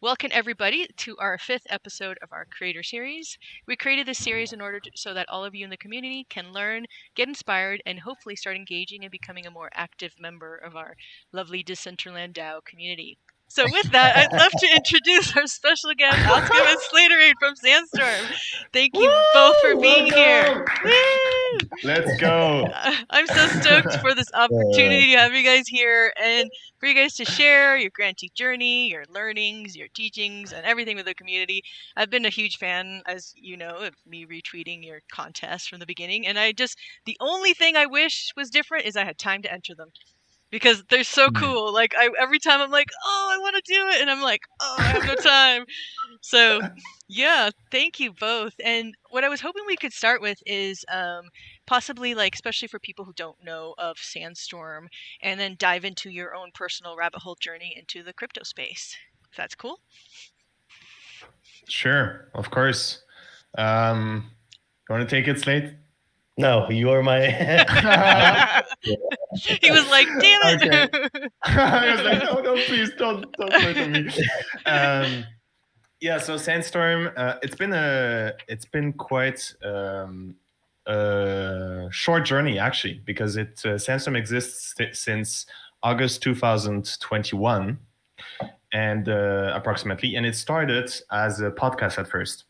welcome everybody to our 5th episode of our Creator Series. We created this series in order so that all of you in the community can learn, get inspired, and hopefully start engaging and becoming a more active member of our lovely Decentraland DAO community. So with that, I'd love to introduce our special guest, Oscom and Slaterade from Sandstorm. Thank you both for being here. Woo! Let's go. I'm so stoked for this opportunity to have you guys here and for you guys to share your grantee journey, your learnings, your teachings, and everything with the community. I've been a huge fan, as you know, of me retweeting your contests from the beginning, and the only thing I wish was different is I had time to enter them. Because they're so cool. Like every time I'm like, oh, I want to do it, and I'm like, oh, I have no time. So, yeah, thank you both. And what I was hoping we could start with is possibly, like, especially for people who don't know of Sandstorm, and then dive into your own personal rabbit hole journey into the crypto space. If that's cool. Sure, of course. You want to take it, Slate? No, you are my. He was like, "Damn it!" Okay. I was like, "No, please, don't play to me." Yeah. So Sandstorm, it's been quite a short journey actually, because Sandstorm exists since August 2021, and approximately, and it started as a podcast at first.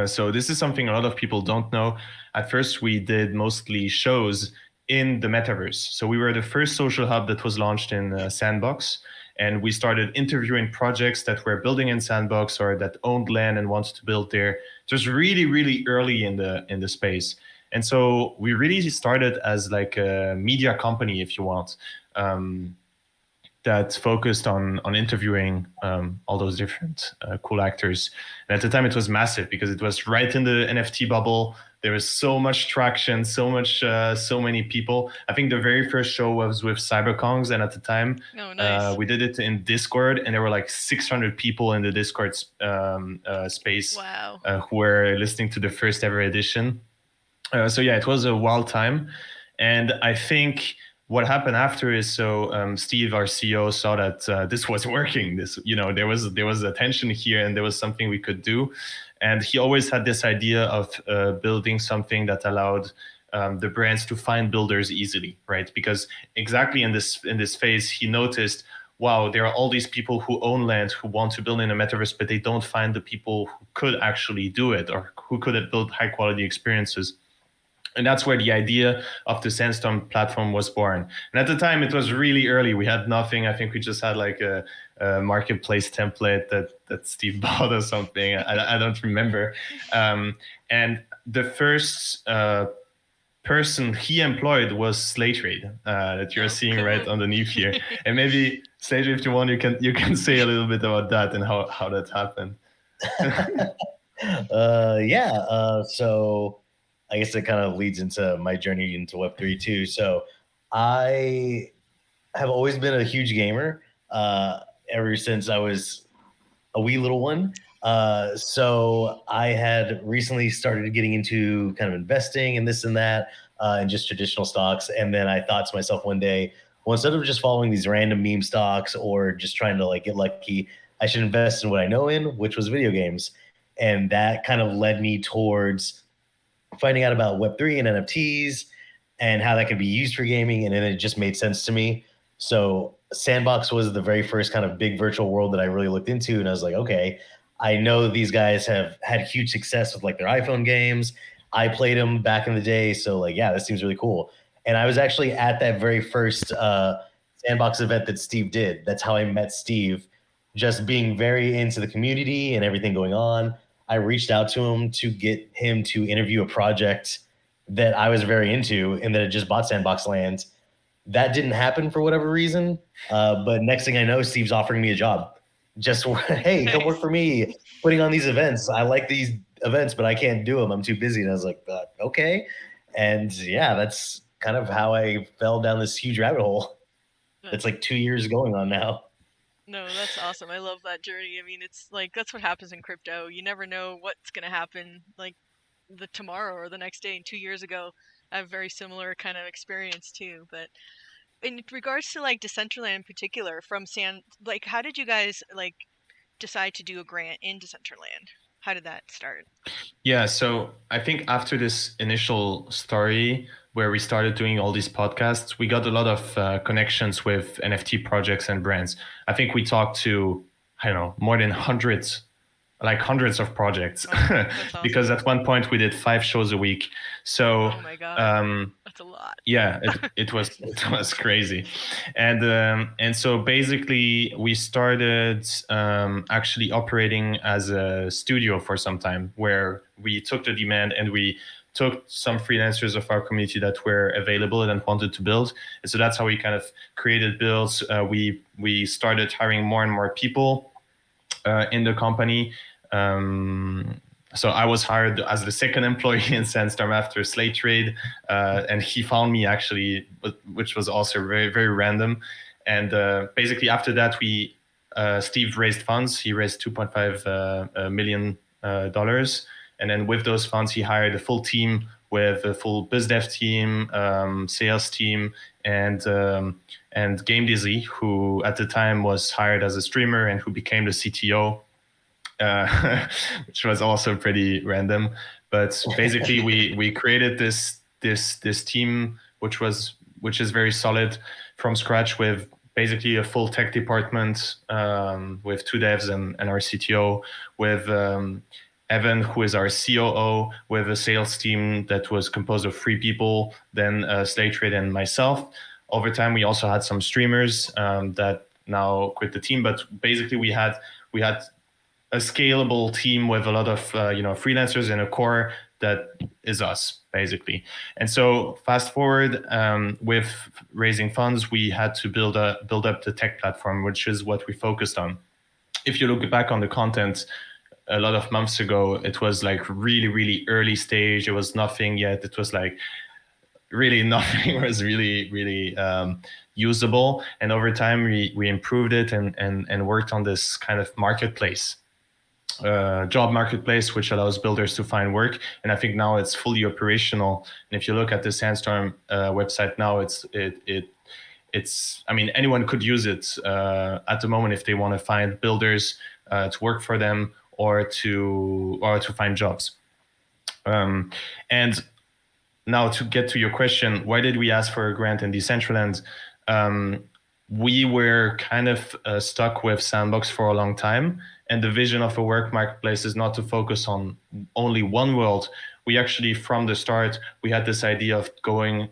So this is something a lot of people don't know. At first, we did mostly shows in the metaverse. So we were the first social hub that was launched in Sandbox, and we started interviewing projects that were building in Sandbox or that owned land and wanted to build there. It was really, really early in the space. And so we really started as like a media company, if you want, that focused on interviewing all those different cool actors. And at the time, it was massive because it was right in the NFT bubble. There was so much traction, so many people. I think the very first show was with CyberKongs, and at the time, nice. We did it in Discord, and there were like 600 people in the Discord space. Wow. Who were listening to the first ever edition. So yeah, it was a wild time, and I think what happened after is Steve, our CEO, saw that this was working. There was attention here, and there was something we could do. And he always had this idea of building something that allowed the brands to find builders easily, right? Because exactly in this phase, he noticed, wow, there are all these people who own land who want to build in a metaverse, but they don't find the people who could actually do it or who could build high quality experiences. And that's where the idea of the Sandstorm platform was born. And at the time, it was really early. We had nothing. I think we just had like a marketplace template that Steve bought or something. I don't remember. And the first person he employed was Slaterade, that you're seeing right underneath here. And maybe, Slaterade, if you want, you can say a little bit about that and how that happened. So I guess it kind of leads into my journey into Web3 too. So I have always been a huge gamer ever since I was a wee little one. So I had recently started getting into kind of investing and this and that, and just traditional stocks. And then I thought to myself one day, well, instead of just following these random meme stocks or just trying to like get lucky, I should invest in what I know in, which was video games. And that kind of led me towards finding out about Web3 and NFTs and how that could be used for gaming. And then it just made sense to me. So Sandbox was the very first kind of big virtual world that I really looked into. And I was like, okay, I know these guys have had huge success with like their iPhone games. I played them back in the day. So like, yeah, this seems really cool. And I was actually at that very first Sandbox event that Steve did. That's how I met Steve, just being very into the community and everything going on. I reached out to him to get him to interview a project that I was very into and that had just bought Sandbox land. That didn't happen for whatever reason. But next thing I know, Steve's offering me a job. Just, hey, come work for me, putting on these events. I like these events, but I can't do them. I'm too busy. And I was like, okay. And yeah, that's kind of how I fell down this huge rabbit hole. It's like 2 years going on now. No, that's awesome. I love that journey. I mean, it's like, that's what happens in crypto. You never know what's going to happen, like, the tomorrow or the next day. And 2 years ago, I have a very similar kind of experience too. But in regards to like Decentraland in particular, from how did you guys like decide to do a grant in Decentraland? How did that start? Yeah, so I think after this initial story where we started doing all these podcasts, we got a lot of connections with NFT projects and brands. I think we talked to, I don't know, more than hundreds of projects. Awesome. Because at one point we did 5 shows a week. So oh my God, that's a lot. Yeah, it was crazy. And so basically we started actually operating as a studio for some time, where we took the demand and we took some freelancers of our community that were available and wanted to build. And so that's how we kind of created builds. We started hiring more and more people in the company. So I was hired as the second employee in Sandstorm after Slaterade, and he found me actually, which was also very, very random. And basically after that, Steve raised funds. He raised $2.5 million. And then with those funds, he hired a full team with a full biz dev team, sales team, and Game Dizzy, who at the time was hired as a streamer and who became the CTO. Which was also pretty random, but basically we created this team which is very solid from scratch, with basically a full tech department, with 2 devs and our CTO, with Evan, who is our COO, with a sales team that was composed of 3 people, then Slaterade and myself. Over time, we also had some streamers that now quit the team, but basically we had a scalable team with a lot of freelancers and a core that is us, basically. And so fast forward, with raising funds, we had to build up the tech platform, which is what we focused on. If you look back on the content a lot of months ago, it was like really, really early stage. It was nothing yet. It was like really nothing was really, really usable. And over time, we improved it and worked on this kind of marketplace. Job marketplace, which allows builders to find work, and I think now it's fully operational. And if you look at the Sandstorm website now, it's I mean, anyone could use it at the moment if they want to find builders to work for them or to find jobs. And now to get to your question, why did we ask for a grant in Decentraland? We were kind of stuck with Sandbox for a long time. And the vision of a work marketplace is not to focus on only one world. We actually, from the start, we had this idea of going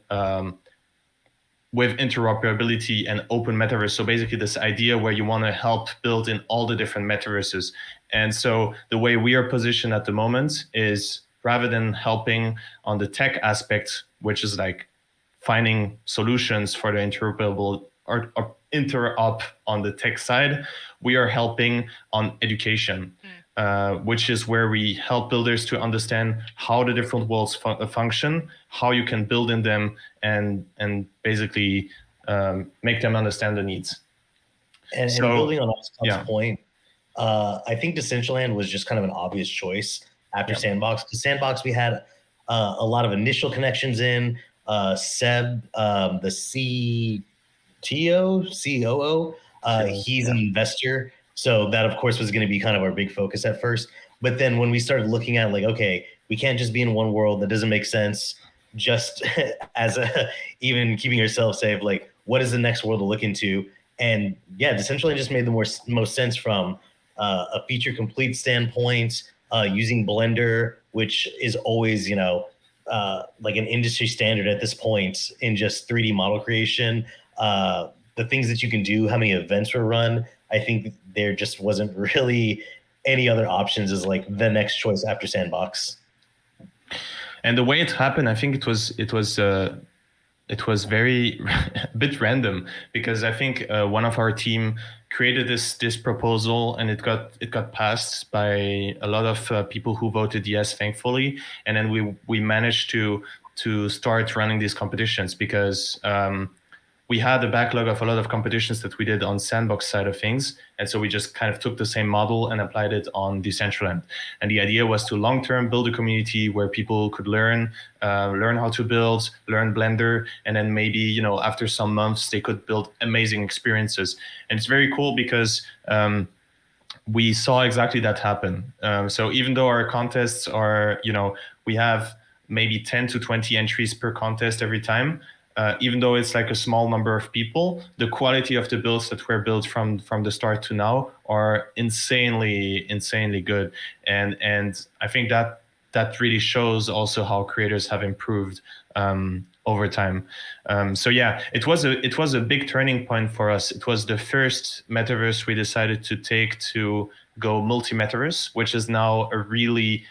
with interoperability and open metaverse. So basically this idea where you want to help build in all the different metaverses. And so the way we are positioned at the moment is, rather than helping on the tech aspect, which is like finding solutions for the interoperable or interop on the tech side, we are helping on education, which is where we help builders to understand how the different worlds function, how you can build in them, and basically make them understand the needs. And building on Oscom's point, I think Decentraland was just kind of an obvious choice after Sandbox. Because Sandbox, we had a lot of initial connections in. Seb, the COO, he's an investor. So that, of course, was going to be kind of our big focus at first. But then when we started looking at like, okay, we can't just be in one world. That doesn't make sense. Just as even keeping yourself safe, like what is the next world to look into? And yeah, Decentraland just made the most sense from a feature complete standpoint, using Blender, which is always, like an industry standard at this point in just 3D model creation. The things that you can do, how many events were run, I think there just wasn't really any other options as like the next choice after Sandbox. And the way it happened, I think it was very a bit random, because I think one of our team created this proposal, and it got passed by a lot of people who voted yes, thankfully. And then we managed to start running these competitions, because we had a backlog of a lot of competitions that we did on Sandbox side of things. And so we just kind of took the same model and applied it on Decentraland. And the idea was to long-term build a community where people could learn how to build, learn Blender, and then maybe, after some months, they could build amazing experiences. And it's very cool because we saw exactly that happen. So even though our contests are, we have maybe 10 to 20 entries per contest every time, even though it's like a small number of people, the quality of the builds that were built from the start to now are insanely good. And I think that really shows also how creators have improved over time. So yeah, it was a big turning point for us. It was the first metaverse we decided to take to go multi-metaverse, which is now a really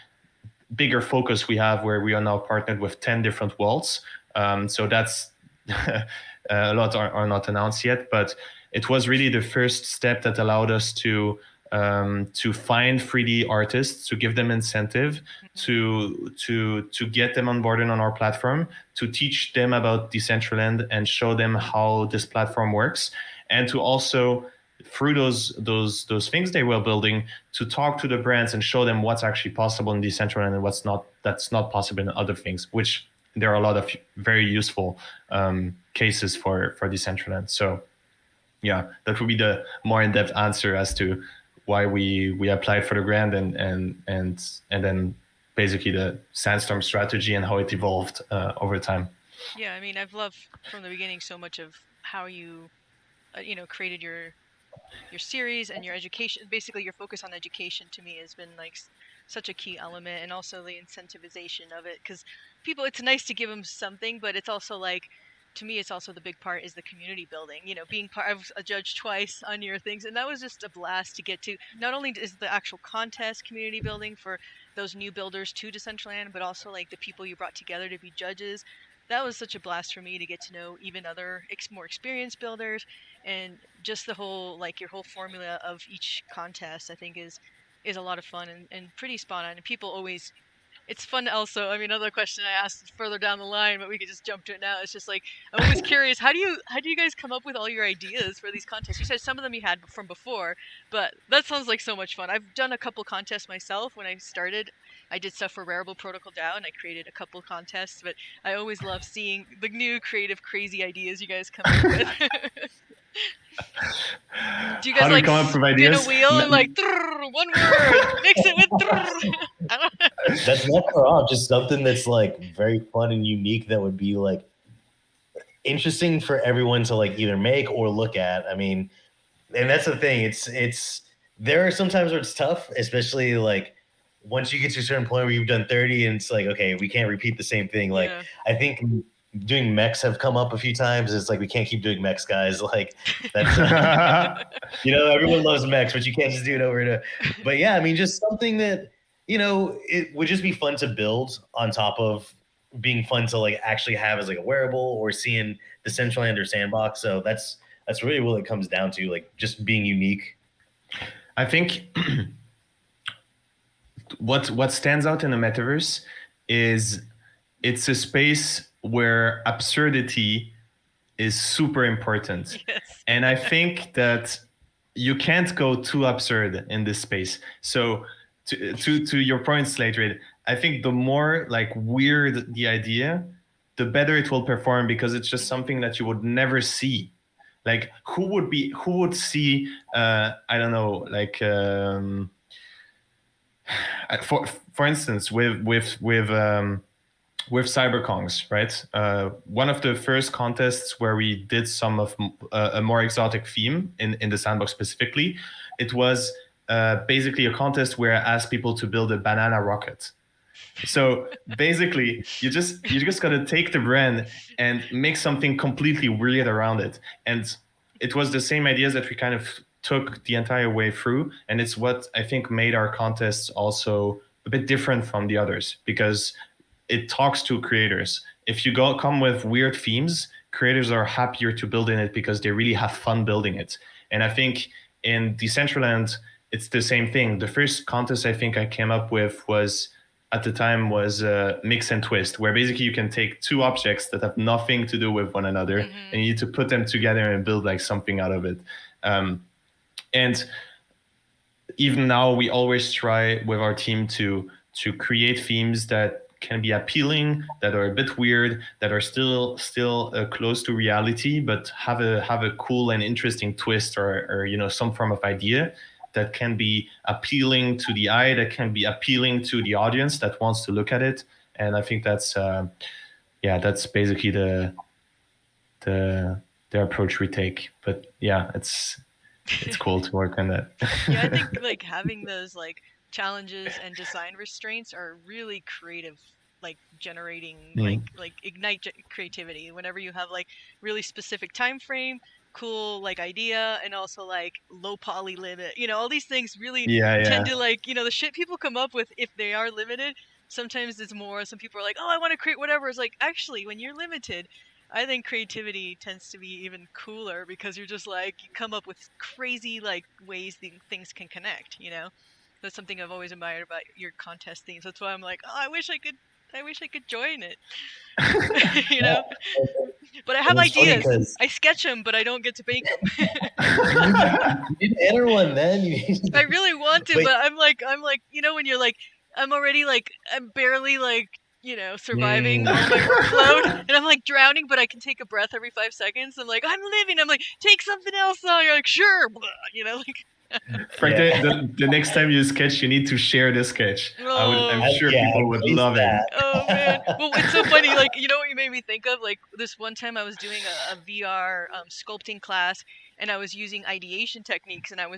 bigger focus we have, where we are now partnered with 10 different worlds. So that's a lot are not announced yet, but it was really the first step that allowed us to find 3D artists, to give them incentive, to get them onboarded on our platform, to teach them about Decentraland and show them how this platform works, and to also, through those things they were building, to talk to the brands and show them what's actually possible in Decentraland and what's not, that's not possible in other things, which there are a lot of very useful cases for Decentraland. So yeah, that would be the more in-depth answer as to why we applied for the grant and then basically the Sandstorm strategy and how it evolved over time. Yeah, I mean, I've loved from the beginning so much of how you, created your series and your education. Basically, your focus on education to me has been like such a key element, and also the incentivization of it. Because people, it's nice to give them something, but it's also like, to me, it's also the big part is the community building. Being part. I was a judge twice on your things, and that was just a blast to get to. Not only is the actual contest community building for those new builders to Decentraland, but also like the people you brought together to be judges. That was such a blast for me to get to know even other more experienced builders, and just the whole, like, your whole formula of each contest, I think is a lot of fun and pretty spot on. And people always, it's fun also. I mean, another question I asked further down the line, but we could just jump to it now. It's just like, I'm always curious, how do you guys come up with all your ideas for these contests? You said some of them you had from before, but that sounds like so much fun. I've done a couple contests myself. When I started, I did stuff for Wearable Protocol DAO, and I created a couple contests, but I always love seeing the new creative, crazy ideas you guys come up with. Do you guys like spin a wheel and like one word, mix it with I don't know. That's not far off. Just something that's like very fun and unique that would be like interesting for everyone to like either make or look at. I mean, and that's the thing. It's there are some times where it's tough, especially like once you get to a certain point where you've done 30 and it's like, okay, we can't repeat the same thing. Like, I think doing mechs have come up a few times. It's like, we can't keep doing mechs, guys. Like, that's everyone loves mechs, but you can't just do it over and over. But yeah, I mean, just something that, it would just be fun to build on top of being fun to like actually have as like a wearable or seeing the Decentraland or Sandbox. So that's really what it comes down to, like just being unique. I think what stands out in the metaverse is it's a space where absurdity is super important. Yes. And I think that you can't go too absurd in this space. So to your point, Slaterade, I think the more like weird the idea, the better it will perform, because it's just something that you would never see. Like who would see I don't know, like for instance with CyberCongs, right? One of the first contests where we did some of a more exotic theme in the sandbox specifically, it was basically a contest where I asked people to build a banana rocket. So basically, you just gotta take the brand and make something completely weird around it. And it was the same ideas that we kind of took the entire way through, and it's what I think made our contests also a bit different from the others, because it talks to creators. If you come with weird themes, creators are happier to build in it because they really have fun building it. And I think in Decentraland, it's the same thing. The first contest I think I came up with was Mix and Twist, where basically you can take two objects that have nothing to do with one another, and you need to put them together and build like something out of it. And even now, we always try with our team to create themes that can be appealing, that are a bit weird, that are still close to reality, but have a cool and interesting twist or some form of idea. that can be appealing to the eye, that can be appealing to the audience that wants to look at it. And I think that's that's basically the approach we take. But yeah, it's cool to work on that. Yeah, I think like having those like challenges and design restraints are really creative, like generating like ignite creativity whenever you have like really specific time frame, cool like idea, and also like low poly limit, all these things really tend to like, the shit people come up with, if they are limited, sometimes it's more, some people are like, oh, I want to create whatever. It's like, actually, when you're limited, I think creativity tends to be even cooler, because you're just like, you come up with crazy like ways things can connect, That's something I've always admired about your contest themes. That's why I'm like, oh, I wish I could join it. But I have ideas. I sketch them, but I don't get to make them. You need to enter one then. I really want to, but I'm like, when you're like, I'm already like, I'm barely like, surviving all my workload, and I'm like drowning, but I can take a breath every 5 seconds. I'm like, I'm living. I'm like, take something else on. You're like, sure, Frank, the next time you sketch, you need to share the sketch. I'm sure people would love it. Oh man, well, it's so funny. Like, you know what you made me think of? Like this one time I was doing a VR sculpting class, and I was using ideation techniques, and I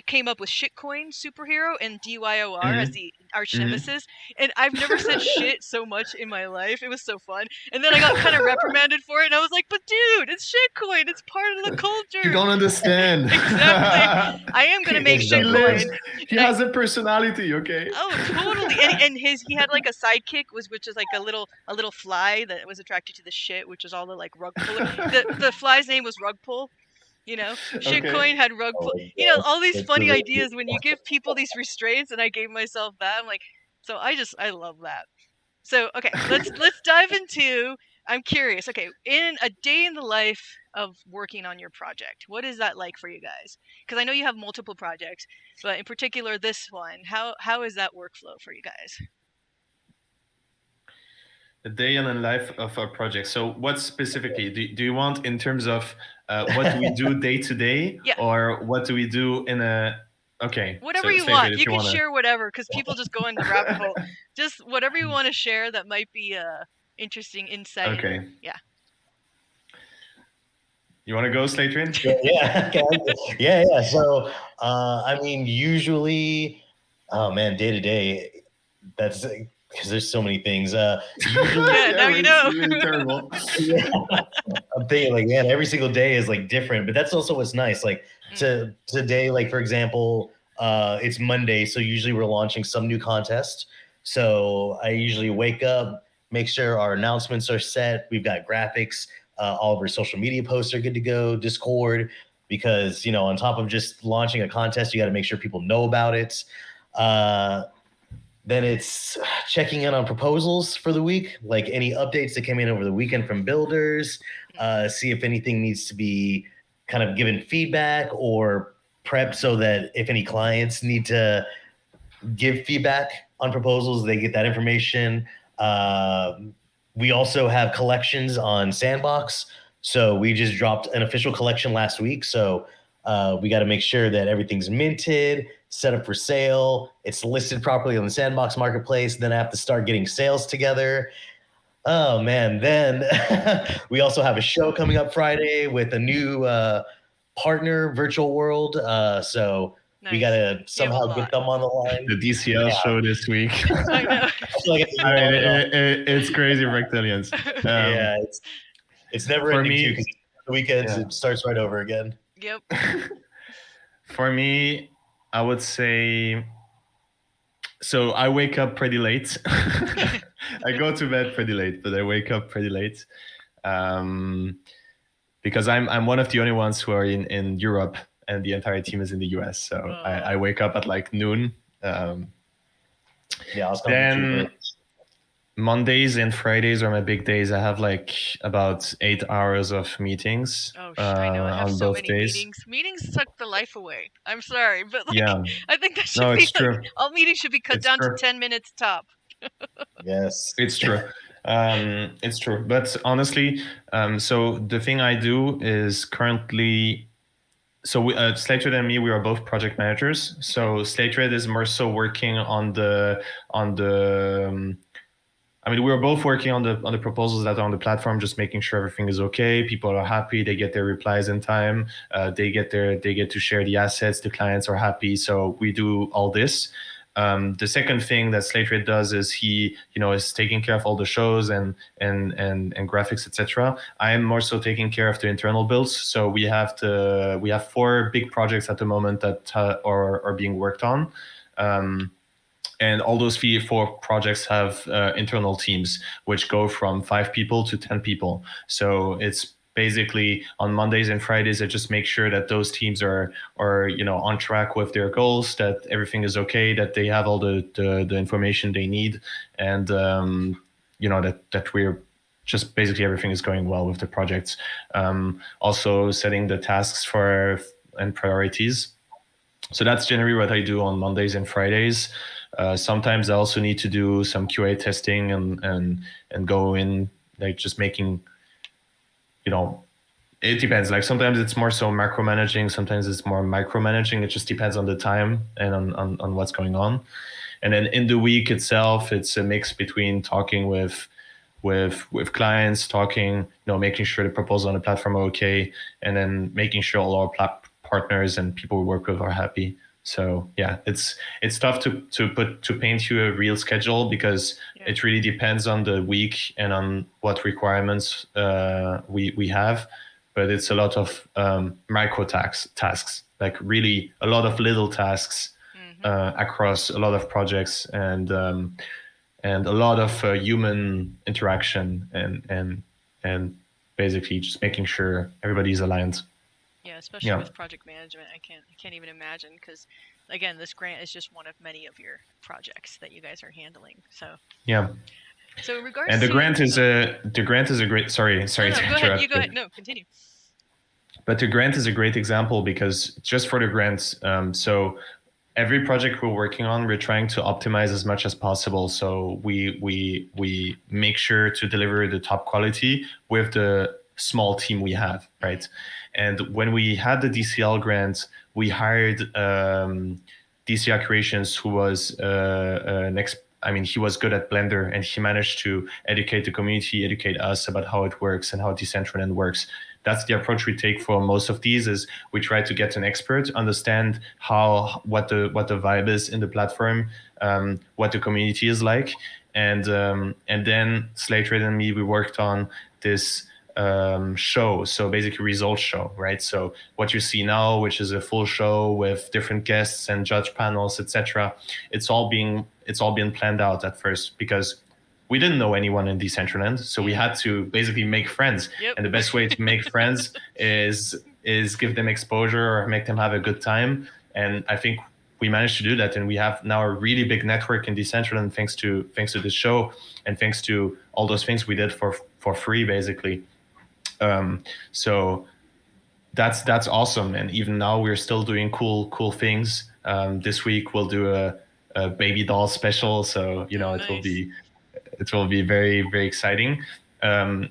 came up with shitcoin superhero and DYOR as the arch nemesis, and I've never said shit so much in my life. It was so fun, and then I got kind of reprimanded for it, and I was like, but dude, it's shitcoin, it's part of the culture. You don't understand. Exactly. I am gonna make shitcoin. He has a personality, okay? Oh, totally. And he had like a sidekick, which is like a little fly that was attracted to the shit, which is all the like rug puller. The fly's name was Rug Pull. Shitcoin had rug pull. All these funny ideas when you give people these restraints, and I gave myself that. I'm like, so I love that. So okay, let's dive into. I'm curious. Okay, in a day in the life of working on your project, what is that like for you guys? Because I know you have multiple projects, but in particular this one, how is that workflow for you guys? A day in the life of our project. So what specifically do you want in terms of what do we do day to day, or what do we do in a whatever you want. You can share whatever, because people just go in the rabbit hole. Just whatever you want to share that might be interesting insight. Okay. Yeah. You want to go, Slaterade? Yeah. So, I mean, usually, day to day, that's because there's so many things. Usually, now you know. Really terrible. I'm thinking like, man, every single day is like different, but that's also what's nice. Like today, like for example, it's Monday, so usually we're launching some new contest. So I usually wake up, make sure our announcements are set. We've got graphics. All of our social media posts are good to go. Discord, because on top of just launching a contest, you got to make sure people know about it. Then it's checking in on proposals for the week, like any updates that came in over the weekend from builders, see if anything needs to be kind of given feedback or prepped, so that if any clients need to give feedback on proposals, they get that information. We also have collections on Sandbox. So we just dropped an official collection last week. So we got to make sure that everything's minted, set up for sale. It's listed properly on the Sandbox marketplace. Then I have to start getting sales together. Oh man. Then we also have a show coming up Friday with a new partner, Virtual World. So nice. We got to somehow get them on the line. The DCL show this week. I know. It's crazy for reptilians. It's never ending too, because the weekends it starts right over again. Yep. For me, I would say, so I wake up pretty late. I go to bed pretty late, but I wake up pretty late because I'm one of the only ones who are in Europe, and the entire team is in the US. So I wake up at like noon. Then Mondays and Fridays are my big days. I have like about 8 hours of meetings. Oh, I know. I have on so both many days. meetings. Meetings suck the life away. I'm sorry, but like, Yeah. I think that should be like, all meetings should be cut down to 10 minutes top. Yes, it's true. It's true. But honestly, so the thing I do is currently So Slaterade and me, we are both project managers. So Slaterade is more so working on the I mean, we were both working on the proposals that are on the platform, just making sure everything is okay. People are happy. They get their replies in time. They get to share the assets. The clients are happy. So we do all this. The second thing that Slaterade does is he, is taking care of all the shows and graphics, etc. I am more so taking care of the internal builds. So we have 4 big projects at the moment that are being worked on. And all those 4 projects have internal teams, which go from 5 people to 10 people. So it's basically on Mondays and Fridays, I just make sure that those teams are on track with their goals, that everything is okay, that they have all the information they need, and that we're just basically everything is going well with the projects. Also setting the tasks and priorities. So that's generally what I do on Mondays and Fridays. Sometimes I also need to do some QA testing and go in, like, just making, it depends. Like, sometimes it's more so macro managing, sometimes it's more micromanaging. It just depends on the time and on what's going on. And then in the week itself, it's a mix between talking with clients, making sure the proposals on the platform are okay, and then making sure all our partners and people we work with are happy. So yeah, it's tough to paint you a real schedule, because it really depends on the week and on what requirements we have. But it's a lot of micro tasks, like really a lot of little tasks across a lot of projects, and a lot of human interaction and basically just making sure everybody's aligned. Yeah, especially with project management, I can't even imagine, because again, this grant is just one of many of your projects that you guys are handling. So yeah. So in regards and the to grant is a great sorry no, to interrupt. Go ahead. You go ahead. No, continue. But the grant is a great example, because just for the grants, so every project we're working on, we're trying to optimize as much as possible. So we make sure to deliver the top quality with the small team we have, right? And when we had the DCL grant, we hired DCL Creations, who was he was good at Blender, and he managed to educate the community, educate us about how it works and how Decentraland works. That's the approach we take for most of these. Is we try to get an expert, understand what the vibe is in the platform, what the community is like, and then Slaterade and me, we worked on this show, so basically results show, right? So what you see now, which is a full show with different guests and judge panels, etc., it's all being planned out at first, because we didn't know anyone in Decentraland, so we had to basically make friends. Yep. And the best way to make friends is give them exposure or make them have a good time. And I think we managed to do that, and we have now a really big network in Decentraland thanks to this show, and thanks to all those things we did for free, basically. So that's awesome. And even now we're still doing cool things. This week we'll do a baby doll special, so nice. it will be very, very exciting. And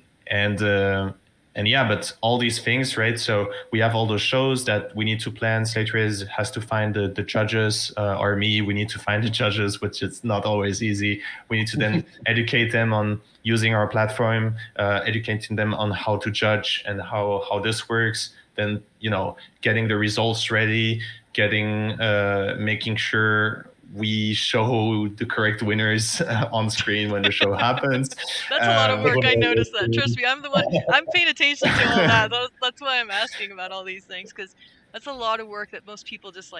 yeah, but all these things, right? So we have all those shows that we need to plan. Slaterade has to find the judges, or me, we need to find the judges, which is not always easy. We need to then educate them on using our platform, educating them on how to judge and how this works. Then, getting the results ready, making sure we show the correct winners on screen when the show happens. That's a lot of work. I noticed that. Trust me, I'm the one. I'm paying attention to all that. That's why I'm asking about all these things, because that's a lot of work that most people just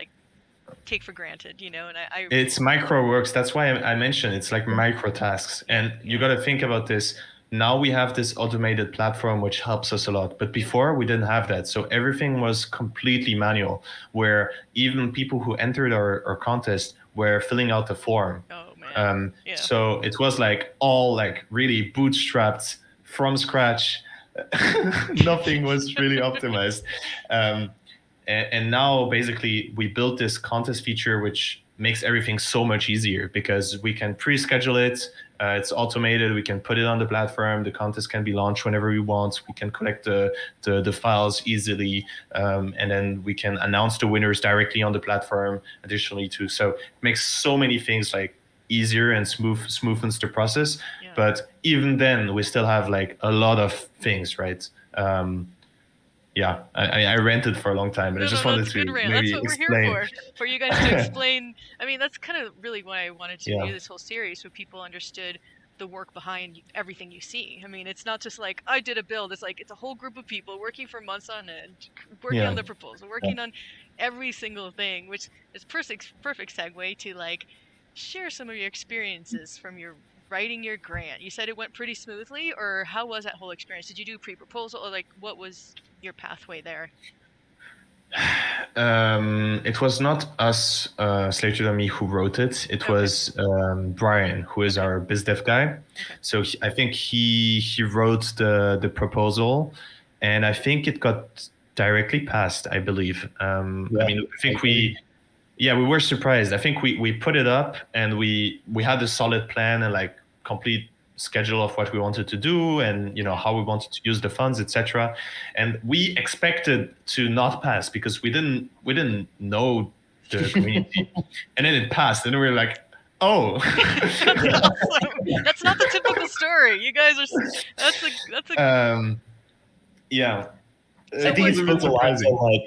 take for granted, And it's micro works. That's why I mentioned it's like micro tasks, and you got to think about this. Now we have this automated platform which helps us a lot, but before we didn't have that. So everything was completely manual, where even people who entered our contest were filling out the form. Oh man. So it was all really bootstrapped from scratch. Nothing was really optimized. And now basically we built this contest feature which makes everything so much easier, because we can pre-schedule it. It's automated. We can put it on the platform. The contest can be launched whenever we want. We can collect the files easily, and then we can announce the winners directly on the platform. Additionally, too, so it makes so many things like easier and smoothens the process. Yeah. But even then, we still have like a lot of things, right? Yeah, I ranted for a long time, but I just wanted to maybe That's what explain. we're here for you guys to explain. I mean, that's kind of really why I wanted to do this whole series, so people understood the work behind everything you see. I mean, it's not just like, I did a build. It's like, it's a whole group of people working for months on end, working on the proposal, working on every single thing, which is perfect segue to like share some of your experiences from your writing your grant. You said it went pretty smoothly, or how was that whole experience? Did you do pre-proposal, or like what was your pathway there? It was not us, Slaterade and me, who wrote it. It was Brian, who is our biz dev guy. So I think he wrote the proposal, and I think it got directly passed, I believe. I mean, I think we were surprised. I think we put it up, and we had a solid plan and like complete schedule of what we wanted to do, and how we wanted to use the funds, etc. And we expected to not pass because we didn't know the community. And then it passed, and we were like, oh. That's awesome. That's not the typical story. You guys are that's a yeah. So I think it's spoke a lot to like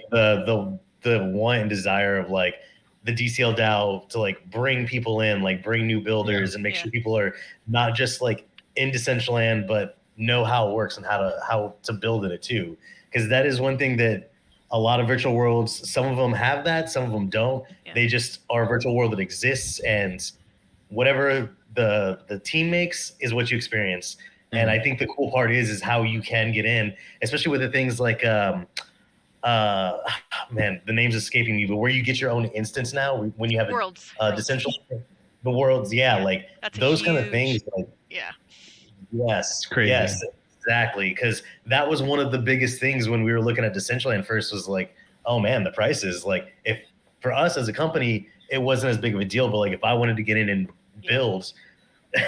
the want and desire of like the DCL DAO to like bring people in, like bring new builders and make sure people are not just like in Decentraland, but know how it works and how to build in it too. Because that is one thing that a lot of virtual worlds, some of them have that, some of them don't. Yeah. They just are a virtual world that exists, and whatever the team makes is what you experience. Mm-hmm. And I think the cool part is how you can get in, especially with the things like man, the name's escaping me, but where you get your own instance now when you have Decentraland, the worlds, like that's those kind of things. Like, yes, crazy. Yes, exactly. Because that was one of the biggest things when we were looking at Decentraland first was like, oh man, the prices. Like, if for us as a company, it wasn't as big of a deal, but like if I wanted to get in and build,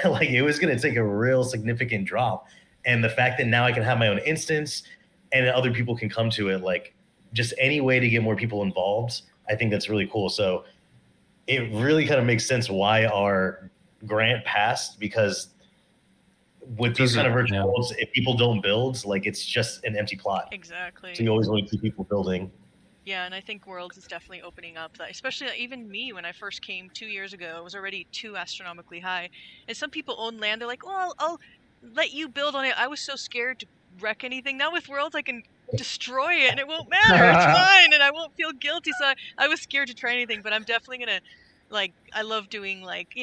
like it was going to take a real significant drop. And the fact that now I can have my own instance and other people can come to it, like just any way to get more people involved, I think that's really cool. So it really kind of makes sense why our grant passed, because with these kind of virtual worlds, if people don't build, like it's just an empty plot. Exactly. So you always want to keep people building. Yeah, and I think Worlds is definitely opening up that, especially even me when I first came 2 years ago, it was already too astronomically high. And some people own land, they're like, well, I'll let you build on it. I was so scared to wreck anything. Now with Worlds, I can destroy it and it won't matter. It's fine and I won't feel guilty. So I was scared to try anything, but I'm definitely going to, like, I love doing, like,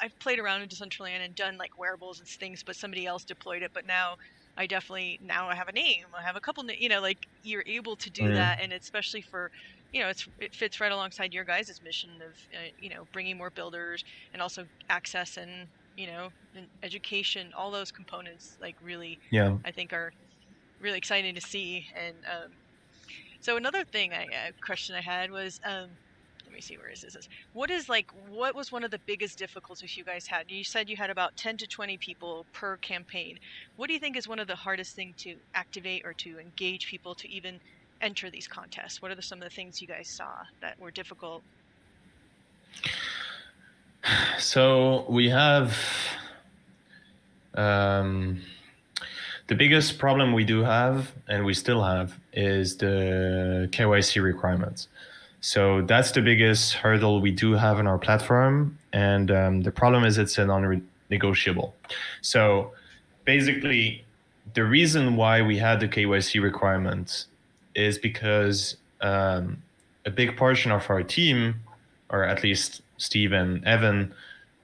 I've played around in Decentraland and done like wearables and things, but somebody else deployed it. But now I have a name. I have a couple, like you're able to do that. And especially for, it fits right alongside your guys' mission of, bringing more builders and also access and, and education, all those components, like really, I think are really exciting to see. And so another thing, question I had was, let me see, where is this? What was one of the biggest difficulties you guys had? You said you had about 10 to 20 people per campaign. What do you think is one of the hardest things to activate or to engage people to even enter these contests? What are some of the things you guys saw that were difficult? So we have the biggest problem we do have, and we still have, is the KYC requirements. So that's the biggest hurdle we do have on our platform. And the problem is it's a non-negotiable. So basically, the reason why we had the KYC requirements is because a big portion of our team, or at least Steve and Evan,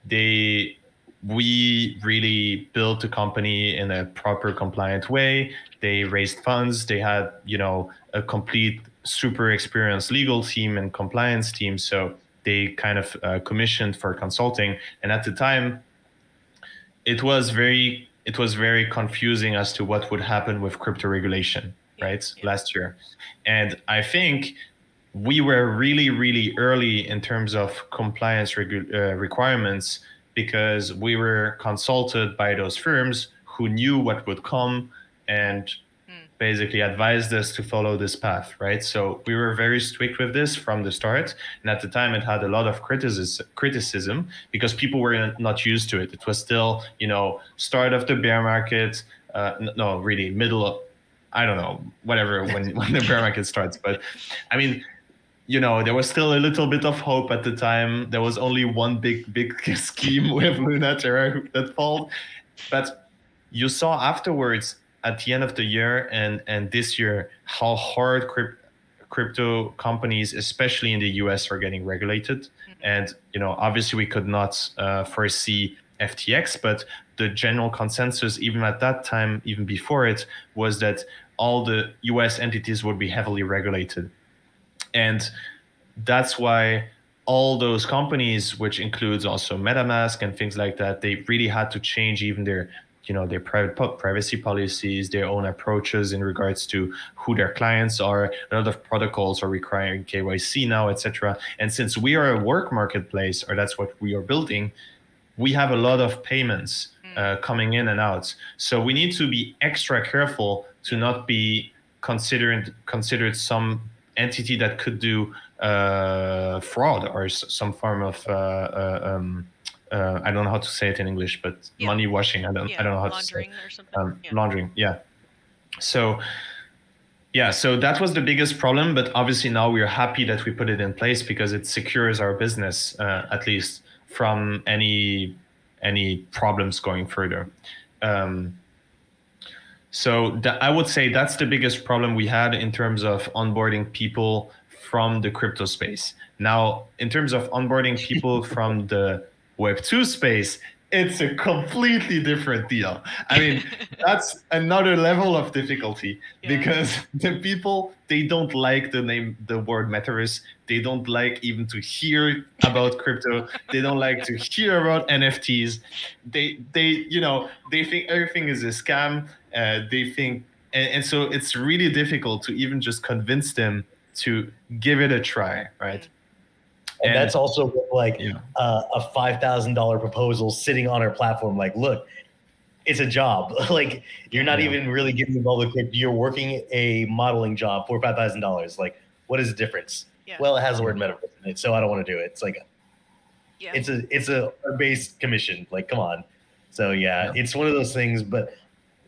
we really built the company in a proper compliant way. They raised funds. They had, a complete super experienced legal team and compliance team. So they kind of commissioned for consulting. And at the time, it was very confusing as to what would happen with crypto regulation, right? Yeah. Last year. And I think we were really, really early in terms of compliance requirements because we were consulted by those firms who knew what would come and basically advised us to follow this path, right? So we were very strict with this from the start. And at the time, it had a lot of criticism because people were not used to it. It was still, start of the bear market. No, really, middle of, I don't know, whatever, when the bear market starts. But I mean, there was still a little bit of hope at the time. There was only one big scheme with Luna Terra that failed. But you saw afterwards, at the end of the year and this year, how hard crypto companies, especially in the US, are getting regulated. And, obviously we could not foresee FTX, but the general consensus, even at that time, even before it, was that all the US entities would be heavily regulated. And that's why all those companies, which includes also MetaMask and things like that, they really had to change even their privacy policies, their own approaches in regards to who their clients are. A lot of protocols are requiring KYC now, etc. And since we are a work marketplace, or that's what we are building, we have a lot of payments coming in and out. So we need to be extra careful to not be considered some entity that could do fraud or some form of I don't know how to say it in English, but money washing. I don't know how to say. Laundering or something. Laundering, yeah. So that was the biggest problem. But obviously now we are happy that we put it in place because it secures our business at least from any problems going further. So I would say that's the biggest problem we had in terms of onboarding people from the crypto space. Now, in terms of onboarding people from the Web2 space, it's a completely different deal. I mean, that's another level of difficulty because the people, they don't like the word metaverse. They don't like even to hear about crypto. They don't like to hear about NFTs. They think everything is a scam. They think, and so it's really difficult to even just convince them to give it a try, right? And that's also like a $5,000 proposal sitting on our platform. Like, look, it's a job. Like, you're not even really getting involved with it. You're working a modeling job for $5,000. Like, what is the difference? Yeah. Well, it has the word metaverse in it, so I don't want to do it. It's like, it's a base commission. Like, come on. So it's one of those things. But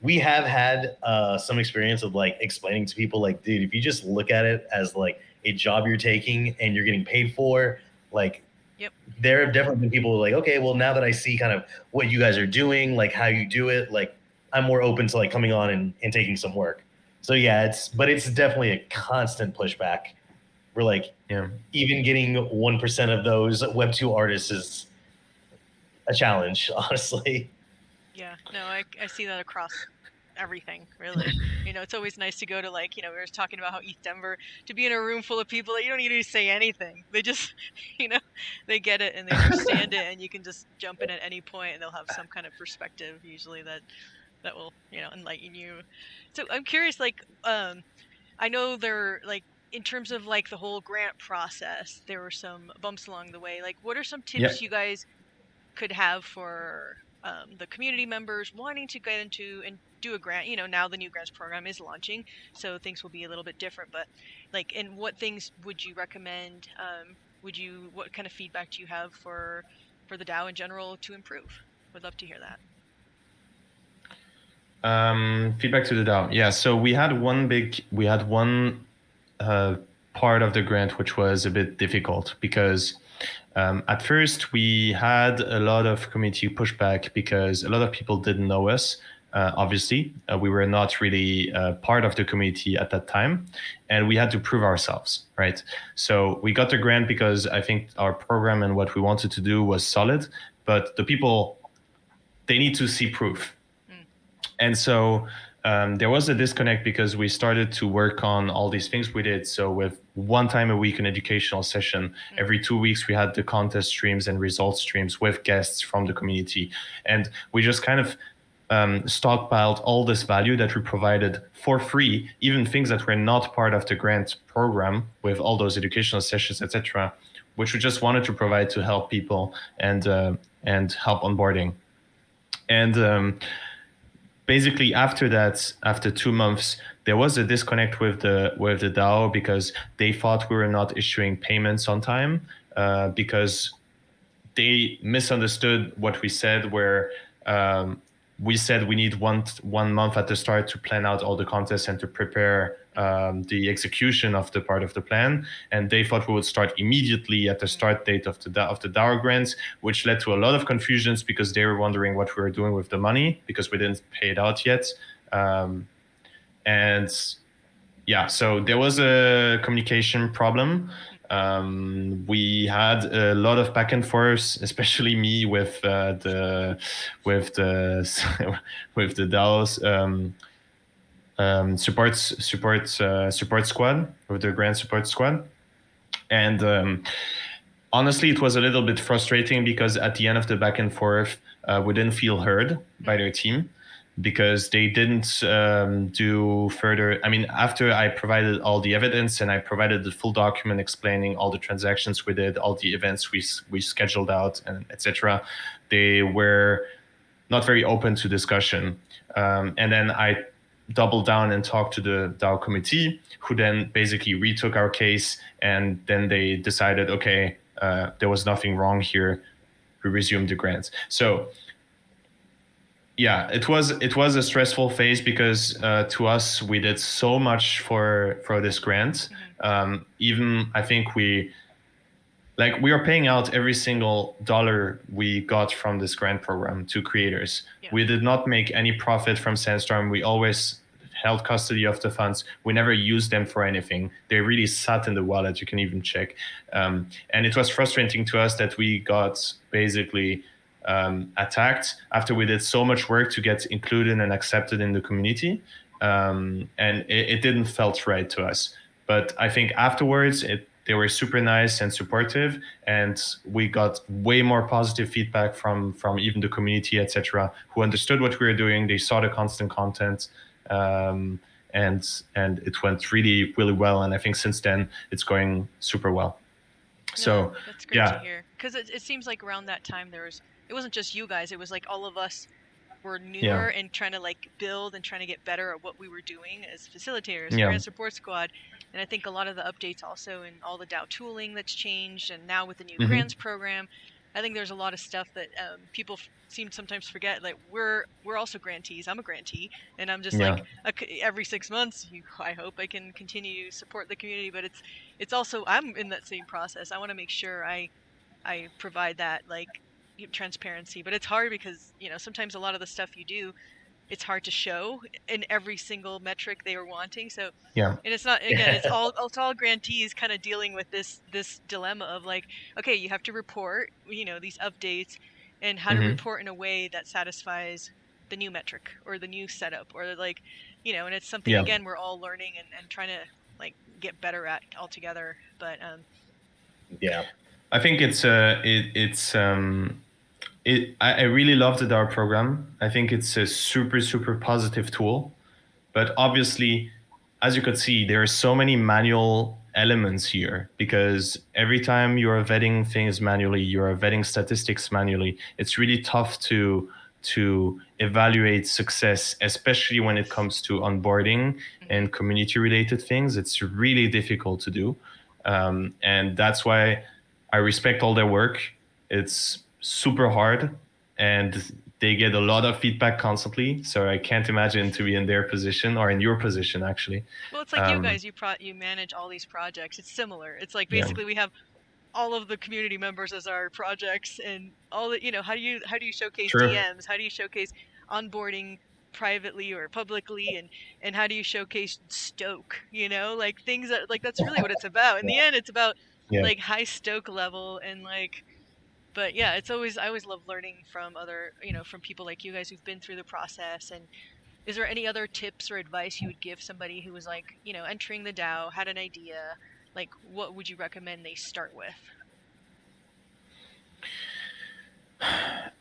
we have had some experience of like explaining to people, like, dude, if you just look at it as like a job you're taking and you're getting paid for, like, there have definitely been people who are like, okay, well, now that I see kind of what you guys are doing, like how you do it, like I'm more open to like coming on and taking some work. So it's definitely a constant pushback. We're like, even getting 1% of those Web2 artists is a challenge, honestly. Yeah, no, I see that across everything, really. It's always nice to go to, like, we were talking about how East Denver, to be in a room full of people that you don't need to say anything. They just, they get it and they understand it, and you can just jump in at any point and they'll have some kind of perspective usually that will, enlighten you. So I'm curious, like, I know there, like, in terms of like the whole grant process, there were some bumps along the way. Like, what are some tips you guys could have for the community members wanting to get into and do a grant? Now the new grants program is launching, so things will be a little bit different, but like, and what things would you recommend? What kind of feedback do you have for the DAO in general to improve? Would love to hear that. Feedback to the DAO. Yeah, so we had one part of the grant which was a bit difficult because at first we had a lot of community pushback because a lot of people didn't know us. Obviously, we were not really part of the community at that time, and we had to prove ourselves, right? So we got the grant because I think our program and what we wanted to do was solid, but the people, they need to see proof. And so there was a disconnect because we started to work on all these things we did. So with one time a week, an educational session, every 2 weeks, we had the contest streams and results streams with guests from the community. And we just kind of stockpiled all this value that we provided for free, even things that were not part of the grant program, with all those educational sessions, etc., which we just wanted to provide to help people and and help onboarding. And basically after that, after 2 months, there was a disconnect with the DAO because they thought we were not issuing payments on time, because they misunderstood what we said, where we said we need one month at the start to plan out all the contests and to prepare the execution of the part of the plan, and they thought we would start immediately at the start date of the DAO grants, which led to a lot of confusions because they were wondering what we were doing with the money because we didn't pay it out yet. And yeah, so there was a communication problem. We had a lot of back and forth, especially me with the DAO's support squad, with the grant support squad. And honestly, it was a little bit frustrating because at the end of the back and forth, we didn't feel heard by their team, because they didn't do further. I mean, after I provided all the evidence and I provided the full document explaining all the transactions we did, all the events we scheduled out, and etc., they were not very open to discussion. And then I doubled down and talked to the DAO committee, who then basically retook our case, and then they decided, okay, there was nothing wrong here. We resumed the grants. So yeah, it was a stressful phase because to us, we did so much for this grant. Even I think we are paying out every single dollar we got from this grant program to creators. Yeah. We did not make any profit from Sandstorm. We always held custody of the funds. We never used them for anything. They really sat in the wallet. You can even check. And it was frustrating to us that we got basically attacked after we did so much work to get included and accepted in the community. And it didn't felt right to us. But I think afterwards, they were super nice and supportive, and we got way more positive feedback from even the community, etc., who understood what we were doing. They saw the constant content, and it went really, really well. And I think since then it's going super well. So that's great to hear, because it seems like around that time it wasn't just you guys, it was like all of us were newer and trying to like build and trying to get better at what we were doing as facilitators, grant support squad. And I think a lot of the updates also in all the DAO tooling that's changed, and now with the new grants program, I think there's a lot of stuff that people seem to sometimes forget. Like we're also grantees. I'm a grantee, and I'm just like every 6 months. I hope I can continue to support the community, but it's also I'm in that same process. I want to make sure I provide that like transparency, but it's hard because sometimes a lot of the stuff you do, it's hard to show in every single metric they were wanting. So and it's not, again, it's all grantees kind of dealing with this dilemma of like, okay, you have to report these updates, and how to report in a way that satisfies the new metric or the new setup, or like and it's something again we're all learning and trying to like get better at all together. But I think I really love the DAO program. I think it's a super, super positive tool. But obviously, as you could see, there are so many manual elements here, because every time you're vetting things manually, you're vetting statistics manually. It's really tough to evaluate success, especially when it comes to onboarding and community-related things. It's really difficult to do. And that's why I respect all their work. It's super hard, and they get a lot of feedback constantly, so I can't imagine to be in their position, or in your position actually. Well, it's like you guys, you manage all these projects. It's similar. It's like basically we have all of the community members as our projects, and all the how do you showcase DMs, how do you showcase onboarding privately or publicly, and how do you showcase stoke, like things that like that's really what it's about. In the end, it's about like high stoke level, and like, but yeah, I always love learning from other, from people like you guys who've been through the process. And is there any other tips or advice you would give somebody who was like, entering the DAO, had an idea, like what would you recommend they start with?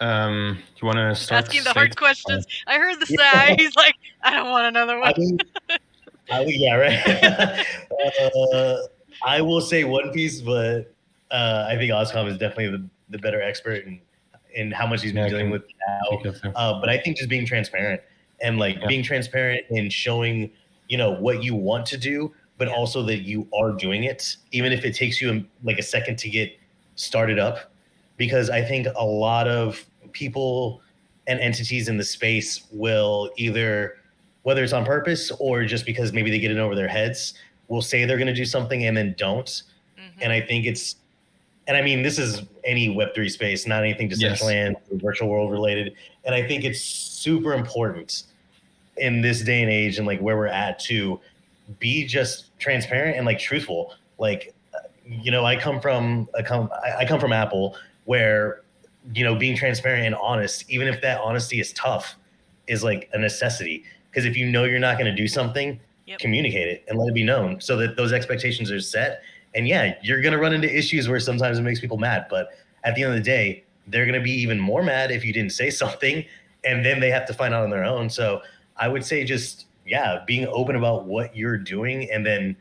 You want to start asking the hard questions? I heard the sigh. He's like, I don't want another one. Right. I will say one piece, but I think Oscom is definitely the better expert and how much he's been dealing with now. But I think just being transparent and like being transparent and showing, you know, what you want to do, but also that you are doing it, even if it takes you like a second to get started up. Because I think a lot of people and entities in the space will either, whether it's on purpose or just because maybe they get it over their heads, will say they're going to do something and then don't. And I think it's, and I mean, this is any Web3 space, not anything Decentraland or virtual world related. And I think it's super important in this day and age and like where we're at to be just transparent and like truthful. Like, you know, I come from Apple, where, you know, being transparent and honest, even if that honesty is tough, is like a necessity. Because if you know you're not going to do something, communicate it and let it be known so that those expectations are set. And yeah, you're going to run into issues where sometimes it makes people mad. But at the end of the day, they're going to be even more mad if you didn't say something, and then they have to find out on their own. So I would say just, being open about what you're doing, and then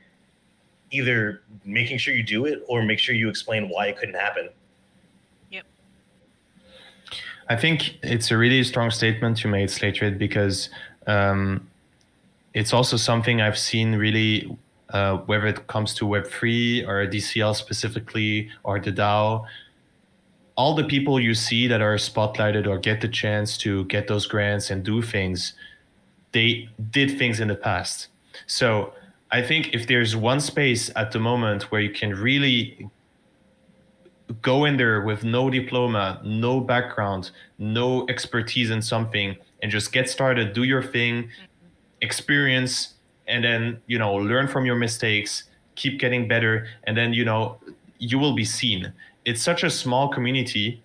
either making sure you do it or make sure you explain why it couldn't happen. I think it's a really strong statement you made, Slaterade, because it's also something I've seen really, whether it comes to Web3 or DCL specifically, or the DAO, all the people you see that are spotlighted or get the chance to get those grants and do things, they did things in the past. So I think if there's one space at the moment where you can really go in there with no diploma, no background, no expertise in something, and just get started, do your thing, experience, and then, you know, learn from your mistakes, keep getting better, and then, you know, you will be seen. It's such a small community.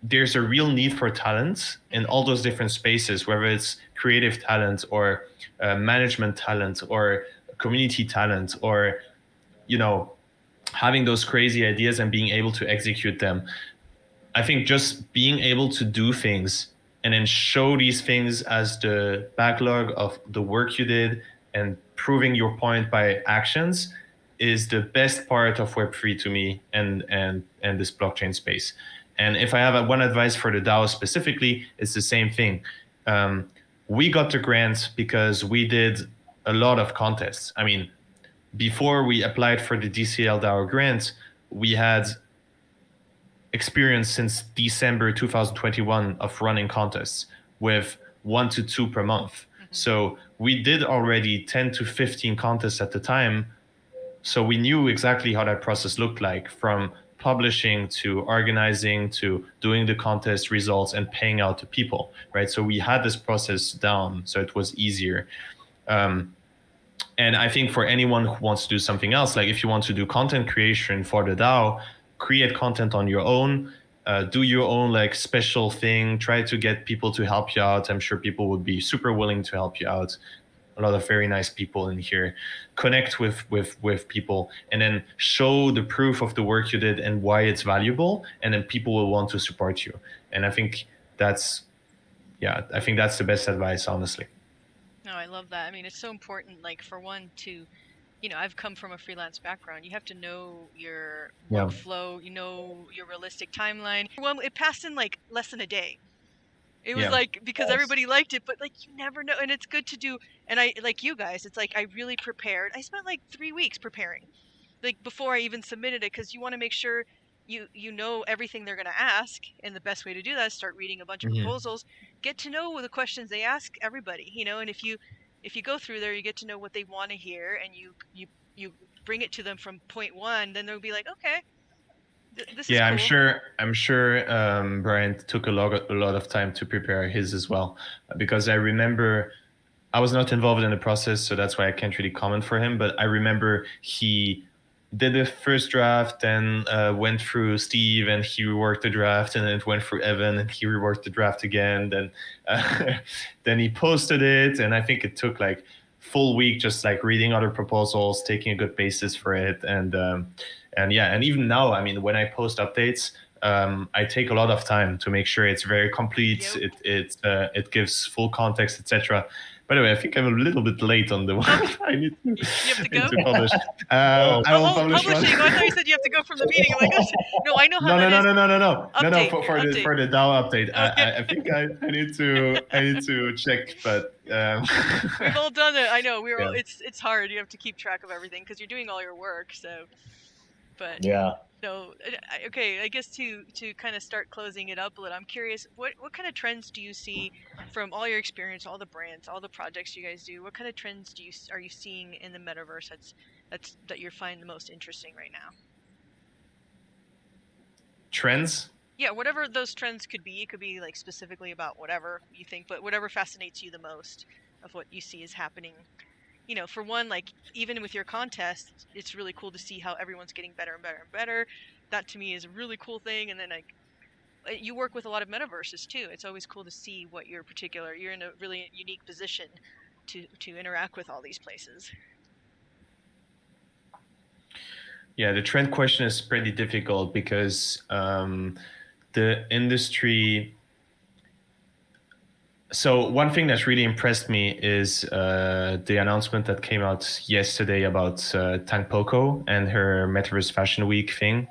There's a real need for talent in all those different spaces, whether it's creative talent or management talent or community talent, or, you know, having those crazy ideas and being able to execute them. I think just being able to do things and then show these things as the backlog of the work you did and proving your point by actions is the best part of Web3 to me, and this blockchain space. And if I have one advice for the DAO specifically, it's the same thing. We got the grant because we did a lot of contests. I mean, before we applied for the DCL DAO grant, we had experience since December 2021 of running contests with 1 to 2 per month. So we did already 10 to 15 contests at the time. So we knew exactly how that process looked like, from publishing to organizing to doing the contest results and paying out to people, right? So we had this process down, so it was easier. And I think for anyone who wants to do something else, like if you want to do content creation for the DAO, create content on your own, do your own like special thing, try to get people to help you out. I'm sure people would be super willing to help you out. A lot of very nice people in here. Connect with people, and then show the proof of the work you did and why it's valuable, and then people will want to support you. And I think that's the best advice, honestly. No, I love that. I mean, it's so important, like, for one to, you know, I've come from a freelance background. You have to know your workflow, you know, your realistic timeline. Well, it passed in like less than a day. It was like, because everybody liked it, but like, you never know. And it's good to do. And I, like you guys, it's like, I really prepared. I spent like 3 weeks preparing, like before I even submitted it, because you want to make sure you know everything they're going to ask. And the best way to do that is start reading a bunch of proposals, get to know the questions they ask everybody, you know, and if you go through there, you get to know what they want to hear, and you bring it to them from point one, then they'll be like, okay, this is cool. I'm sure Brian took a lot of time to prepare his as well, because I remember I was not involved in the process, so that's why I can't really comment for him, but I remember he did the first draft, then went through Steve and he reworked the draft, and then it went through Evan and he reworked the draft again. Then he posted it, and I think it took like full week just like reading other proposals, taking a good basis for it, and even now, I mean, when I post updates, I take a lot of time to make sure it's very complete. It gives full context, etc. By the way, I think I'm a little bit late on the one. I need to, You have to I need go? to publish. I will publish one. Publishing. I thought you said you have to go from the meeting. I'm like, oh, no, I know how No. that is. No. Update, For the DAO update. Okay. I think I need to check, but We've all done it. I know. Yeah. It's hard. You have to keep track of everything because you're doing all your work. So, but Yeah. so okay. I guess to kind of start closing it up a little, I'm curious. What kind of trends do you see from all your experience, all the brands, all the projects you guys do? What kind of trends are you seeing in the metaverse that you find the most interesting right now? Trends? Yeah, whatever those trends could be. It could be like specifically about whatever you think, but whatever fascinates you the most of what you see is happening. You know, for one, like even with your contest, it's really cool to see how everyone's getting better and better and better. That to me is a really cool thing. And then like you work with a lot of metaverses too. It's always cool to see what you're in a really unique position to interact with all these places. Yeah, the trend question is pretty difficult because the industry. So one thing that's really impressed me is the announcement that came out yesterday about Tang Poco and her Metaverse Fashion Week thing.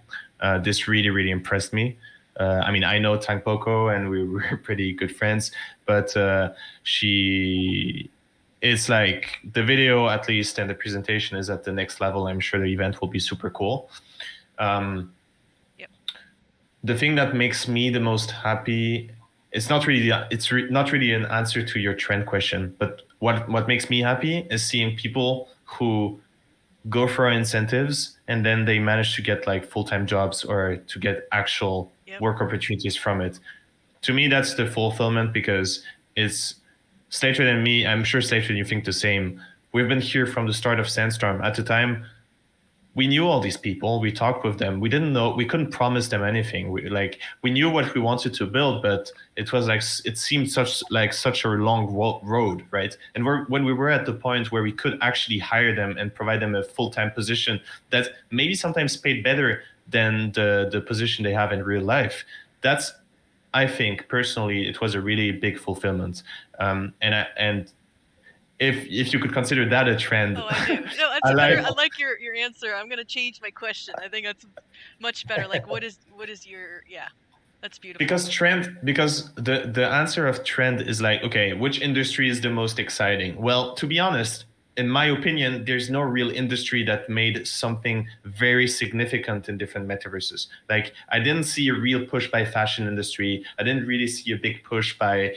This really, really impressed me. I mean, I know Tang Poco and we were pretty good friends, but it's like the video at least and the presentation is at the next level. I'm sure the event will be super cool. Yep. The thing that makes me the most happy, it's not really an answer to your trend question, but what makes me happy is seeing people who go for our incentives and then they manage to get like full-time jobs or to get actual work opportunities from it. To me, that's the fulfillment because it's Slaterade and me. I'm sure Slaterade, you think the same. We've been here from the start of Sandstorm. At the time, we knew all these people. We talked with them. We didn't know. We couldn't promise them anything. We knew what we wanted to build, but it was like it seemed such a long road, right? And when we were at the point where we could actually hire them and provide them a full-time position that maybe sometimes paid better than the position they have in real life, that's, I think personally, it was a really big fulfillment. And if you could consider that a trend. Oh, I do. No, that's better. I like your answer. I'm gonna change my question. I think that's much better. Like, what is your That's beautiful. Because the answer of trend is like, okay, which industry is the most exciting? Well, to be honest, in my opinion, there's no real industry that made something very significant in different metaverses. Like, I didn't see a real push by fashion industry. I didn't really see a big push by,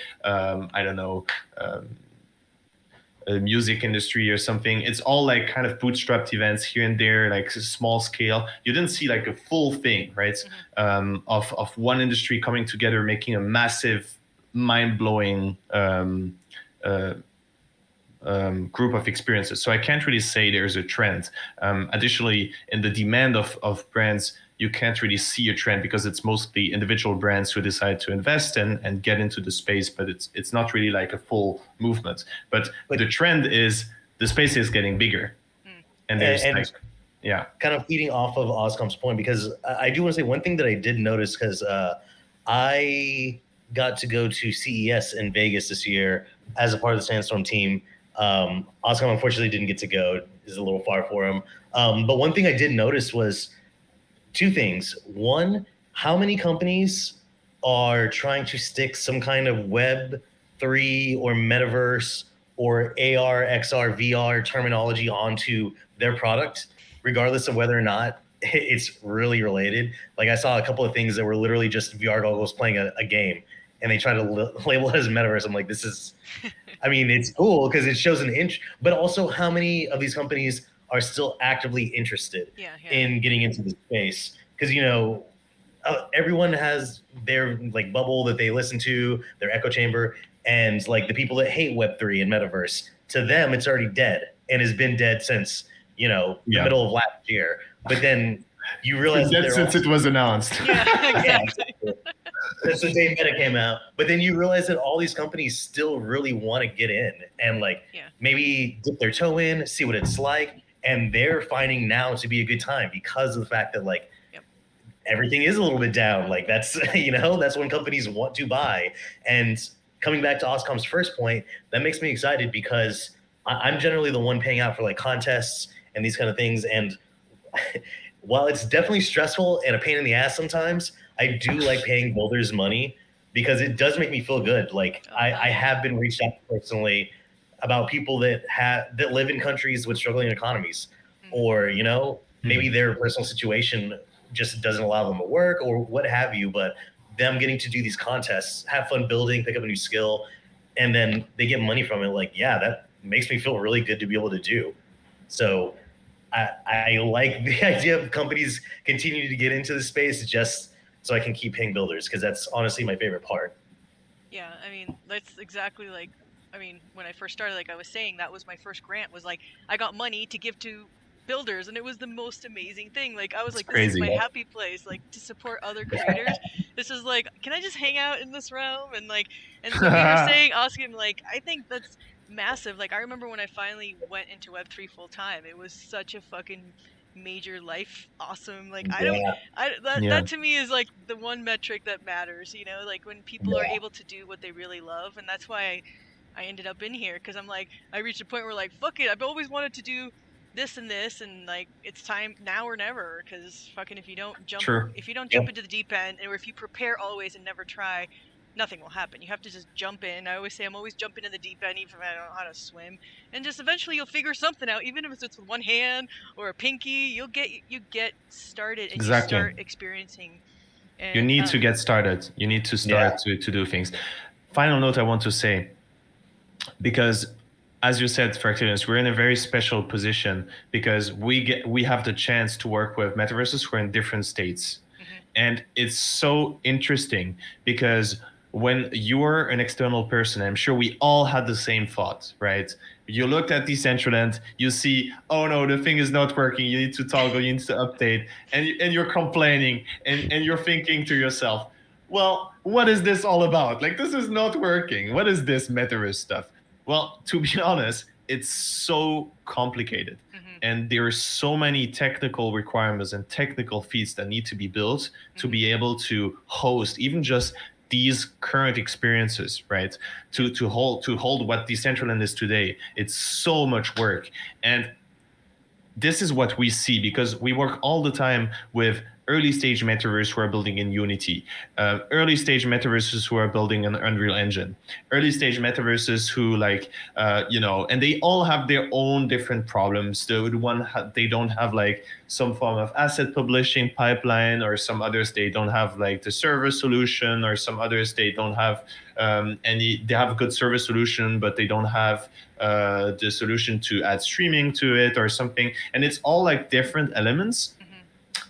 music industry or something. It's all like kind of bootstrapped events here and there, like small scale. You didn't see like a full thing, right? Mm-hmm. Of one industry coming together, making a massive, mind-blowing group of experiences. So I can't really say there's a trend. Additionally, in the demand of brands, you can't really see a trend because it's mostly individual brands who decide to invest and get into the space, but it's not really like a full movement. But the trend is the space is getting bigger. And there's kind of feeding off of Oscom's point, because I do want to say one thing that I did notice, because I got to go to CES in Vegas this year as a part of the Sandstorm team. Oscom unfortunately didn't get to go. It's a little far for him. But one thing I did notice was two things. One, how many companies are trying to stick some kind of Web3 or metaverse or AR, XR, VR terminology onto their product, regardless of whether or not it's really related. Like, I saw a couple of things that were literally just VR goggles playing a game, and they try to label it as metaverse. I'm like, this is, I mean, it's cool because it shows an inch, but also how many of these companies are still actively interested in getting into the space? Because, everyone has their like bubble that they listen to, their echo chamber, and like the people that hate Web3 and metaverse, to them, it's already dead and has been dead since, the middle of last year. But then you realize that since it was announced. Yeah, exactly. That's the day Meta came out. But then you realize that all these companies still really want to get in and maybe dip their toe in, see what it's like. And they're finding now to be a good time because of the fact that everything is a little bit down. Like, that's, that's when companies want to buy. And coming back to Oscom's first point, that makes me excited because I'm generally the one paying out for like contests and these kind of things. And while it's definitely stressful and a pain in the ass sometimes, I do like paying builders money because it does make me feel good. Like I have been reached out personally about people that live in countries with struggling economies, or maybe their personal situation just doesn't allow them to work or what have you, but them getting to do these contests, have fun building, pick up a new skill, and then they get money from it. Like, yeah, that makes me feel really good to be able to do. So I like the idea of companies continuing to get into the space just so I can keep paying builders, because that's honestly my favorite part. Yeah, I mean, that's exactly like, I mean, when I first started, like I was saying, that was my first grant, was like, I got money to give to builders, and it was the most amazing thing. Like, I was like, this is my happy place, like, to support other creators. This is like, can I just hang out in this realm? And like, and so we were saying, Oscom, like, I think that's massive. Like, I remember when I finally went into Web3 full time, it was such a fucking major life awesome. Like, that to me is like the one metric that matters, like when people are able to do what they really love. And that's why I ended up in here, because I'm like, I reached a point where like, fuck it, I've always wanted to do this and this, and like, it's time now or never. Because fucking if you don't jump into the deep end, or if you prepare always and never try, nothing will happen. You have to just jump in. I always say I'm always jumping in the deep end, even if I don't know how to swim. And just eventually you'll figure something out, even if it's with one hand or a pinky. You get started, and you start experiencing. And, you need to get started. You need to start to do things. Final note I want to say, because as you said, Fractalians, we're in a very special position because we have the chance to work with metaverses who are in different states. And it's so interesting because when you're an external person, I'm sure we all had the same thought, right? You looked at Decentraland, you see, oh no, the thing is not working. You need to toggle, you need to update, and you're complaining, and you're thinking to yourself, well, what is this all about? Like, this is not working. What is this metaverse stuff? Well, to be honest, it's so complicated. And there are so many technical requirements and technical feats that need to be built to be able to host even just these current experiences, right? To hold what Decentraland is today. It's so much work. And this is what we see because we work all the time with early stage metaverse who are building in Unity, early stage metaverses who are building an Unreal Engine, early stage metaverses who and they all have their own different problems. They don't have like some form of asset publishing pipeline, or some others they don't have like the server solution, or some others they don't have they have a good server solution, but they don't have the solution to add streaming to it or something. And it's all like different elements.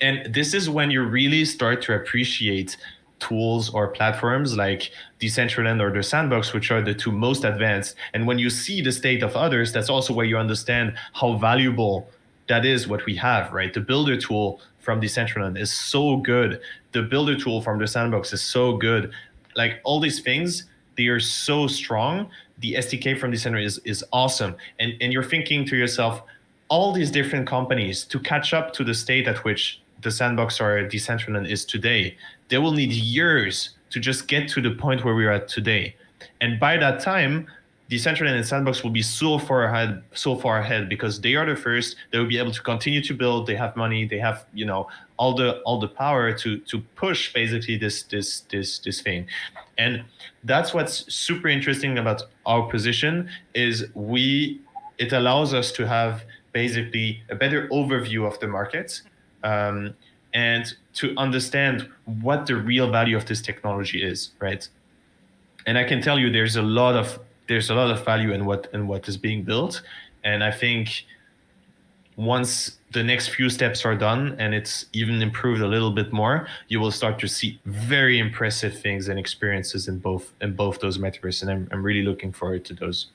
And this is when you really start to appreciate tools or platforms like Decentraland or the Sandbox, which are the two most advanced. And when you see the state of others, that's also where you understand how valuable that is what we have, right? The builder tool from Decentraland is so good. The builder tool from the Sandbox is so good. Like all these things, they are so strong. The SDK from Decentraland is awesome. And you're thinking to yourself, all these different companies to catch up to the state at which the Sandbox or Decentraland is today, they will need years to just get to the point where we're at today. And by that time, Decentraland and Sandbox will be so far ahead because they are the first. They will be able to continue to build. They have money. They have all the power to push basically this thing. And that's what's super interesting about our position is it allows us to have basically a better overview of the market. And to understand what the real value of this technology is, right? And I can tell you, there's a lot of value in what is being built. And I think once the next few steps are done and it's even improved a little bit more, you will start to see very impressive things and experiences in both those metaverses. And I'm really looking forward to those.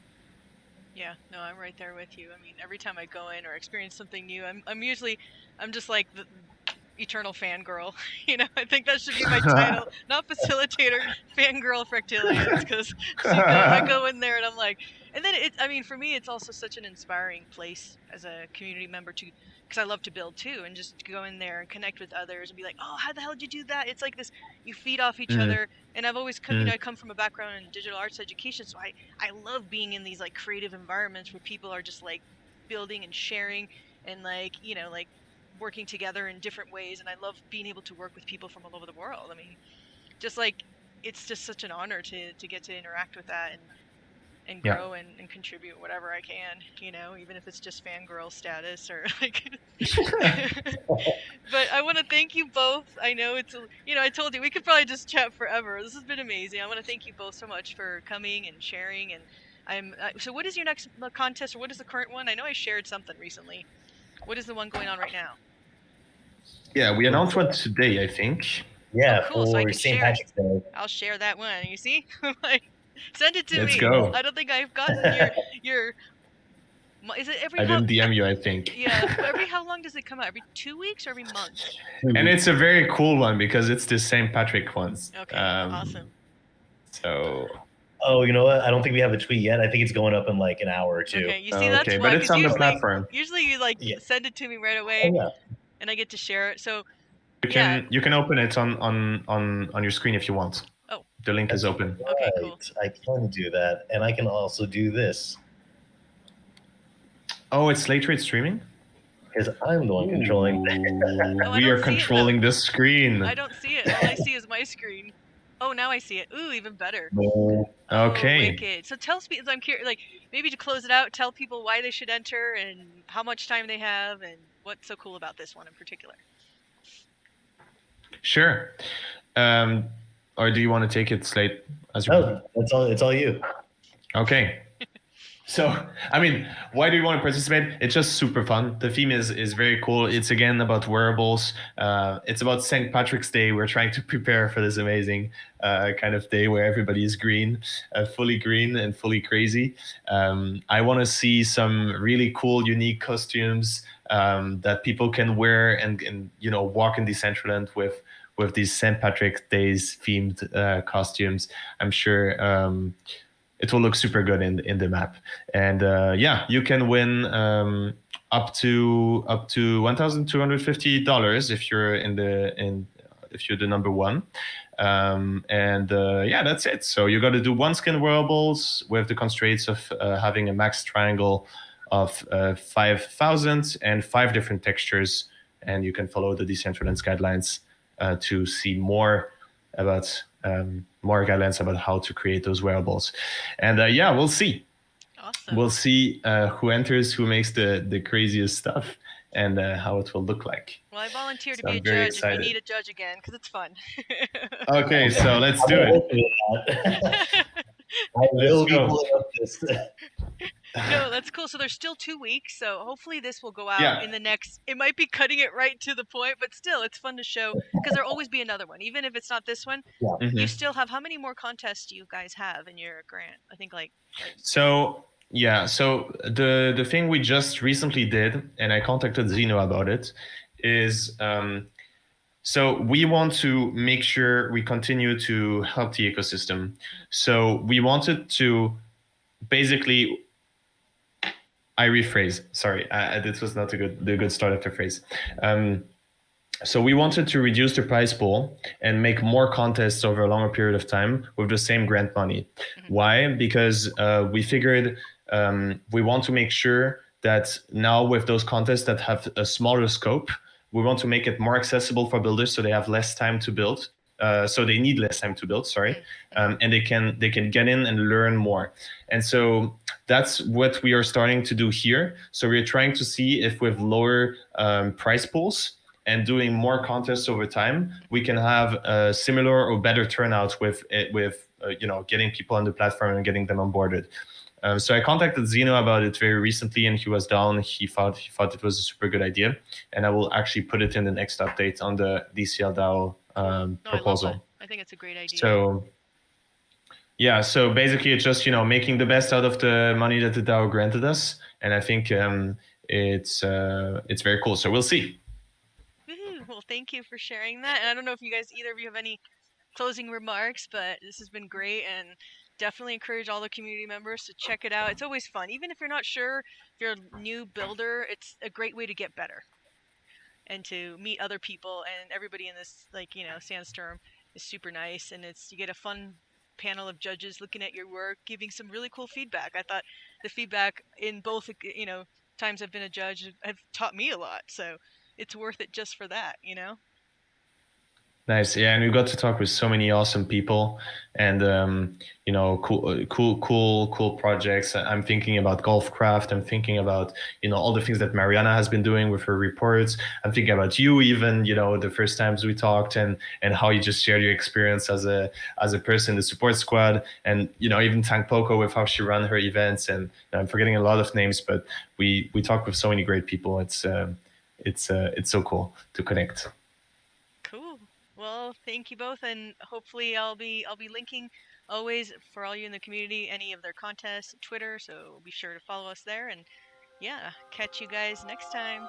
Yeah, no, I'm right there with you. I mean, every time I go in or experience something new, I'm just like the eternal fangirl. I think that should be my title, not facilitator, fangirl Fractalians, because I go in there and I'm like, and then for me, it's also such an inspiring place as a community member to because I love to build too, and just go in there and connect with others and be like, oh, how the hell did you do that? It's like this, you feed off each other. And I've always come, I come from a background in digital arts education, so I love being in these like creative environments where people are just like building and sharing and like, like working together in different ways. And I love being able to work with people from all over the world. I mean, just like, it's just such an honor to get to interact with that and grow and contribute whatever I can, even if it's just fangirl status or like. But I want to thank you both. I know it's, I told you we could probably just chat forever. This has been amazing. I want to thank you both so much for coming and sharing. And so what is your next contest, or what is the current one? I know I shared something recently. What is the one going on right now? Yeah, we announced one today, I think. Yeah, oh, cool. So I can St. share. Patrick's Day. I'll share that one. You see, like, send it to Let's me. go. I don't think I've gotten your. Is it every? I didn't DM you, I think. Yeah. Every how long does it come out? Every 2 weeks or every month? And it's a very cool one because it's the St. Patrick ones. Okay. Awesome. So. Oh, you know what? I don't think we have a tweet yet. I think it's going up in like an hour or two. Okay, you see, that's why. But it's on the platform. Usually you send it to me right away, and I get to share it. So you can open it on your screen if you want. Oh, the link is open. Okay, cool. I can do that, and I can also do this. Oh, it's Slaterade streaming? Because I'm the one controlling. We are controlling the screen. I don't see it. All I see is my screen. Oh, now I see it. Ooh, even better. Okay. Wicked. So tell me, I'm curious, like, maybe to close it out, tell people why they should enter and how much time they have and what's so cool about this one in particular. Sure. Or do you want to take it, Slate? It's all you. Okay. So, I mean, why do you want to participate? It's just super fun. The theme is very cool. It's again about wearables. It's about St. Patrick's Day. We're trying to prepare for this amazing kind of day where everybody is green, fully green and fully crazy. I want to see some really cool, unique costumes that people can wear and walk in Decentraland with these St. Patrick's Days themed costumes. I'm sure it will look super good in the map. And you can win up to $1,250 if you're if you're the number one. That's it. So you got to do one skin wearables with the constraints of having a max triangle of 5,000 and 5 different textures. And you can follow the Decentraland guidelines to see more guidelines about how to create those wearables. And we'll see. Awesome. We'll see who enters, who makes the craziest stuff, and how it will look like. Well, I volunteer to be a judge if we need a judge again, because it's fun. Okay, so let's do it. I will be pulling up this. No, that's cool. So there's still 2 weeks. So hopefully this will go out in the next. It might be cutting it right to the point, but still, it's fun to show because there'll always be another one, even if it's not this one. Yeah. Mm-hmm. You still have how many more contests do you guys have in your grant? I think So the thing we just recently did, and I contacted Zeno about it, is so we want to make sure we continue to help the ecosystem. So we wanted to basically. I rephrase. Sorry, this was not the good start of the phrase. So we wanted to reduce the prize pool and make more contests over a longer period of time with the same grant money. Mm-hmm. Why? Because we figured we want to make sure that now with those contests that have a smaller scope, we want to make it more accessible for builders so they have less time to build. So they need less time to build, and they can get in and learn more. And so that's what we are starting to do here. So we're trying to see if with lower price pools and doing more contests over time, we can have a similar or better turnout with getting people on the platform and getting them onboarded. So I contacted Zeno about it very recently, and he was down. He thought it was a super good idea, and I will actually put it in the next update on the DCL DAO proposal. I think it's a great idea. So basically it's just making the best out of the money that the DAO granted us, and I think it's very cool. So we'll see. Woo-hoo. Well, thank you for sharing that. And I don't know if either of you have any closing remarks, but this has been great, and definitely encourage all the community members to check it out. It's always fun. Even if you're not sure, if you're a new builder, it's a great way to get better. and to meet other people, and everybody in this, like, you know, Sandstorm is super nice, and you get a fun panel of judges looking at your work, giving some really cool feedback. I thought the feedback in both, you know, times I've been a judge have taught me a lot, so it's worth it just for that, you know. Nice, yeah, and we got to talk with so many awesome people, and you know, cool projects. I'm thinking about Golfcraft. I'm thinking about, you know, all the things that Mariana has been doing with her reports. I'm thinking about you, even, you know, the first times we talked, and how you just shared your experience as a person in the support squad, and, you know, even Tank Poco with how she ran her events. And I'm forgetting a lot of names, but we talked with so many great people. It's so cool to connect. Cool. Well, thank you both, and hopefully I'll be linking always for all you in the community any of their contests, Twitter, so be sure to follow us there, and yeah, catch you guys next time.